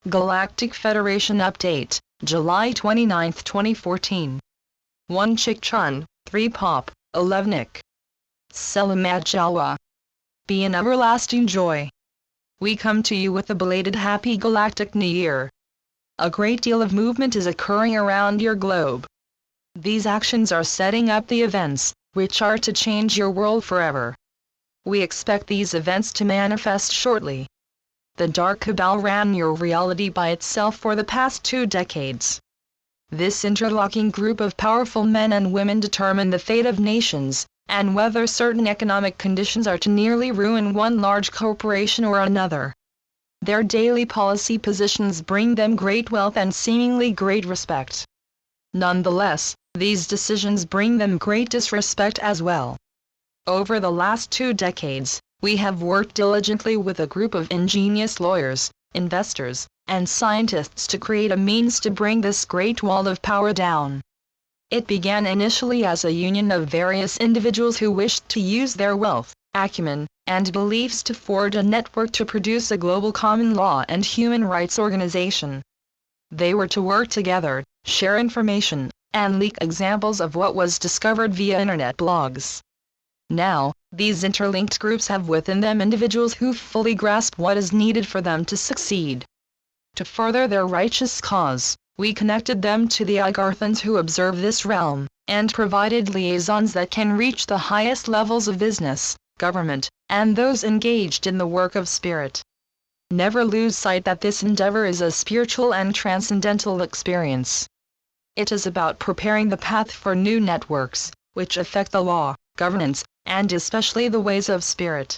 Galactic Federation Update, July 29, 2014. 1 Chik Chun, 3 Pop, 11 Nick. Selamat Jawa. Be an everlasting joy. We come to you with a belated Happy Galactic New Year. A great deal of movement is occurring around your globe. These actions are setting up the events, which are to change your world forever. We expect these events to manifest shortly. The Dark Cabal ran your reality by itself for the past 2 decades. This interlocking group of powerful men and women determine the fate of nations, and whether certain economic conditions are to nearly ruin one large corporation or another. Their daily policy positions bring them great wealth and seemingly great respect. Nonetheless, these decisions bring them great disrespect as well. Over the last 2 decades, we have worked diligently with a group of ingenious lawyers, investors, and scientists to create a means to bring this great wall of power down. It began initially as a union of various individuals who wished to use their wealth, acumen, and beliefs to forge a network to produce a global common law and human rights organization. They were to work together, share information, and leak examples of what was discovered via internet blogs. Now, these interlinked groups have within them individuals who fully grasp what is needed for them to succeed. To further their righteous cause, we connected them to the Algoritans who observe this realm, and provided liaisons that can reach the highest levels of business, government, and those engaged in the work of spirit. Never lose sight that this endeavor is a spiritual and transcendental experience. It is about preparing the path for new networks, which affect the law, governance, and especially the ways of spirit.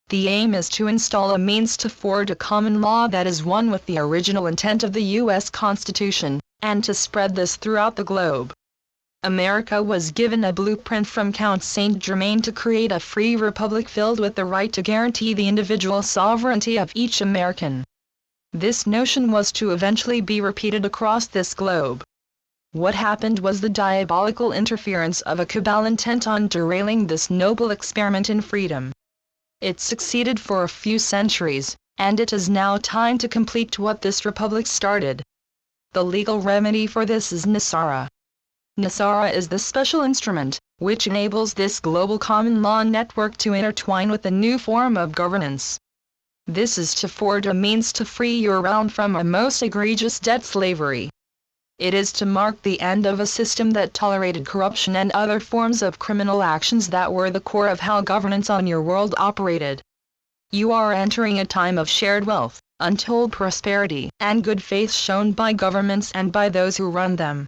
The aim is to install a means to forge a common law that is one with the original intent of the U.S. Constitution, and to spread this throughout the globe. America was given a blueprint from Count Saint Germain to create a free republic filled with the right to guarantee the individual sovereignty of each American. This notion was to eventually be repeated across this globe. What happened was the diabolical interference of a cabal intent on derailing this noble experiment in freedom. It succeeded for a few centuries, and it is now time to complete what this republic started. The legal remedy for this is Nasara. Nasara is the special instrument, which enables this global common law network to intertwine with a new form of governance. This is to forge a means to free your realm from a most egregious debt slavery. It is to mark the end of a system that tolerated corruption and other forms of criminal actions that were the core of how governance on your world operated. You are entering a time of shared wealth, untold prosperity, and good faith shown by governments and by those who run them.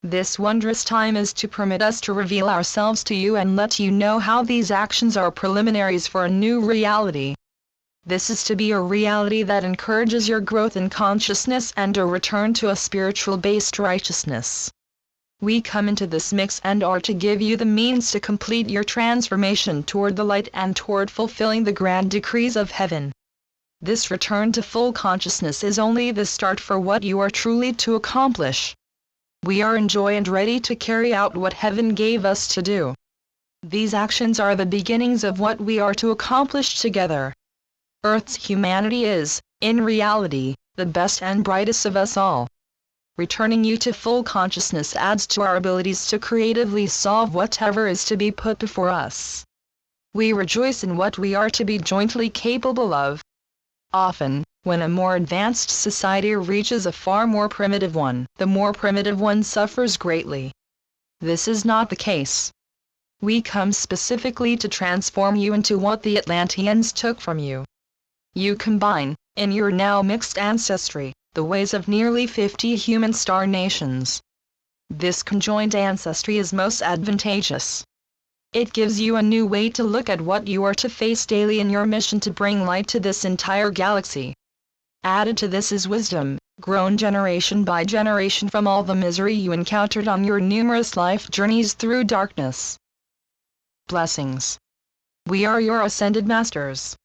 This wondrous time is to permit us to reveal ourselves to you and let you know how these actions are preliminaries for a new reality. This is to be a reality that encourages your growth in consciousness and a return to a spiritual-based righteousness. We come into this mix and are to give you the means to complete your transformation toward the light and toward fulfilling the grand decrees of heaven. This return to full consciousness is only the start for what you are truly to accomplish. We are in joy and ready to carry out what heaven gave us to do. These actions are the beginnings of what we are to accomplish together. Earth's humanity is, in reality, the best and brightest of us all. Returning you to full consciousness adds to our abilities to creatively solve whatever is to be put before us. We rejoice in what we are to be jointly capable of. Often, when a more advanced society reaches a far more primitive one, the more primitive one suffers greatly. This is not the case. We come specifically to transform you into what the Atlanteans took from you. You combine, in your now mixed ancestry, the ways of nearly 50 human star nations. This conjoined ancestry is most advantageous. It gives you a new way to look at what you are to face daily in your mission to bring light to this entire galaxy. Added to this is wisdom, grown generation by generation from all the misery you encountered on your numerous life journeys through darkness. Blessings. We are your ascended masters.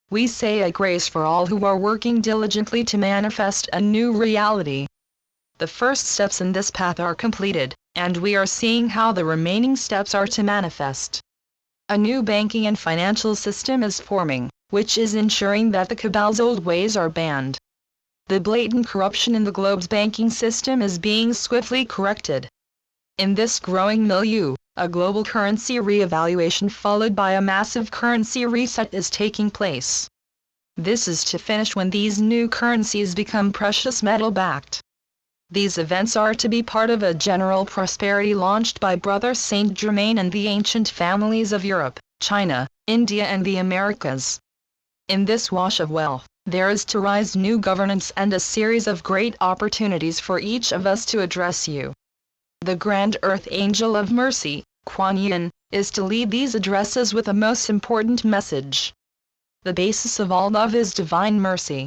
We say a grace for all who are working diligently to manifest a new reality. The first steps in this path are completed, and we are seeing how the remaining steps are to manifest. A new banking and financial system is forming, which is ensuring that the cabal's old ways are banned. The blatant corruption in the globe's banking system is being swiftly corrected. In this growing milieu, a global currency re-evaluation followed by a massive currency reset is taking place. This is to finish when these new currencies become precious metal-backed. These events are to be part of a general prosperity launched by Brother Saint Germain and the ancient families of Europe, China, India and the Americas. In this wash of wealth, there is to rise new governance and a series of great opportunities for each of us to address you. The Grand Earth Angel of Mercy, Kuan Yin, is to lead these addresses with a most important message. The basis of all love is divine mercy.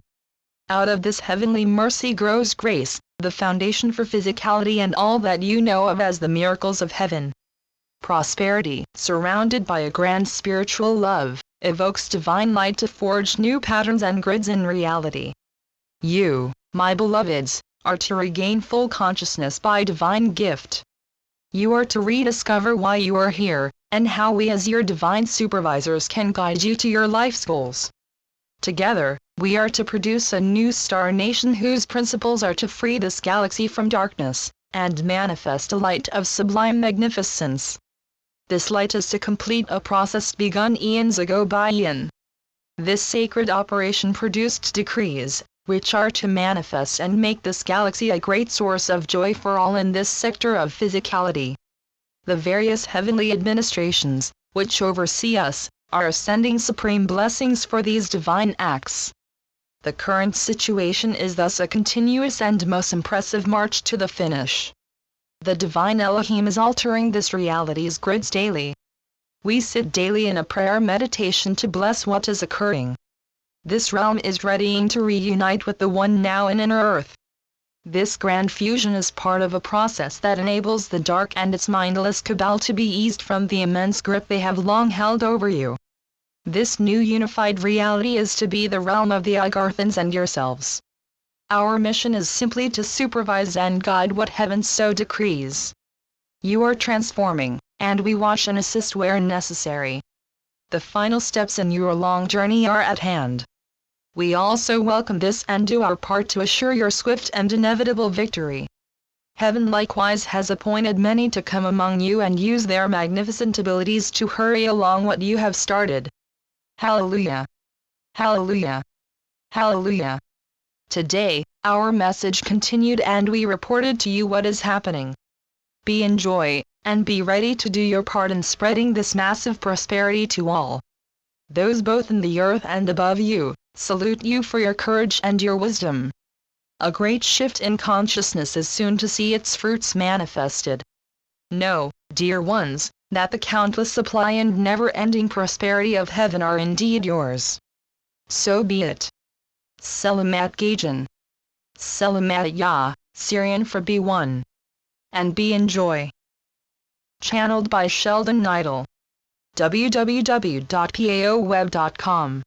Out of this heavenly mercy grows grace, the foundation for physicality and all that you know of as the miracles of heaven. Prosperity, surrounded by a grand spiritual love, evokes divine light to forge new patterns and grids in reality. You, my beloveds, are to regain full consciousness by divine gift. You are to rediscover why you are here, and how we as your divine supervisors can guide you to your life's goals. Together, we are to produce a new star nation whose principles are to free this galaxy from darkness, and manifest a light of sublime magnificence. This light is to complete a process begun eons ago by Yin. This sacred operation produced decrees, which are to manifest and make this galaxy a great source of joy for all in this sector of physicality. The various heavenly administrations, which oversee us, are sending supreme blessings for these divine acts. The current situation is thus a continuous and most impressive march to the finish. The divine Elohim is altering this reality's grids daily. We sit daily in a prayer meditation to bless what is occurring. This realm is readying to reunite with the One now in inner earth. This grand fusion is part of a process that enables the dark and its mindless cabal to be eased from the immense grip they have long held over you. This new unified reality is to be the realm of the Agarthans and yourselves. Our mission is simply to supervise and guide what heaven so decrees. You are transforming, and we watch and assist where necessary. The final steps in your long journey are at hand. We also welcome this and do our part to assure your swift and inevitable victory. Heaven likewise has appointed many to come among you and use their magnificent abilities to hurry along what you have started. Hallelujah! Hallelujah! Hallelujah! Today, our message continued and we reported to you what is happening. Be in joy, and be ready to do your part in spreading this massive prosperity to all. Those both in the earth and above you, salute you for your courage and your wisdom. A great shift in consciousness is soon to see its fruits manifested. Know, dear ones, that the countless supply and never-ending prosperity of heaven are indeed yours. So be it. Selamat Gajan. Selamat Ya, Syrian for B1. And be in joy. Channeled by Sheldon Neidl. www.paoweb.com